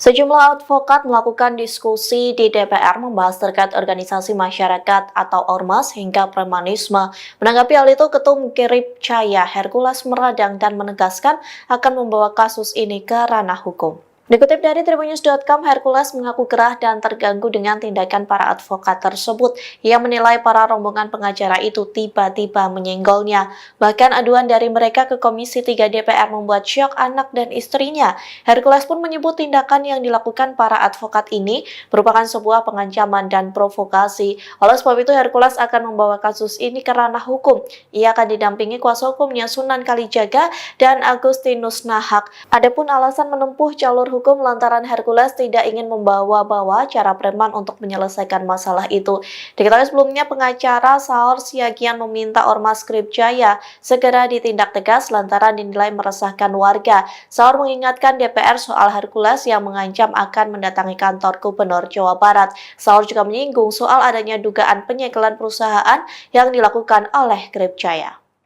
Sejumlah advokat melakukan diskusi di DPR membahas terkait organisasi masyarakat atau ormas hingga premanisme. Menanggapi hal itu, Ketum Grip Jaya Hercules meradang dan menegaskan akan membawa kasus ini ke ranah hukum. Dikutip dari Tribunnews.com, Hercules mengaku gerah dan terganggu dengan tindakan para advokat tersebut. Ia menilai para rombongan pengacara itu tiba-tiba menyenggolnya. Bahkan aduan dari mereka ke Komisi 3 DPR membuat syok anak dan istrinya. Hercules pun menyebut tindakan yang dilakukan para advokat ini merupakan sebuah pengancaman dan provokasi. Oleh sebab itu, Hercules akan membawa kasus ini ke ranah hukum. Ia akan didampingi kuasa hukumnya Sunan Kalijaga dan Agustinus Nahak. Adapun alasan menempuh jalur hukum lantaran Hercules tidak ingin membawa-bawa cara preman untuk menyelesaikan masalah itu. Diketahui sebelumnya pengacara Saur Siagian meminta Ormas Grip Jaya segera ditindak tegas lantaran dinilai meresahkan warga. Saur mengingatkan DPR soal Hercules yang mengancam akan mendatangi kantor Gubernur Jawa Barat. Saur juga menyinggung soal adanya dugaan penyegelan perusahaan yang dilakukan oleh Grip Jaya.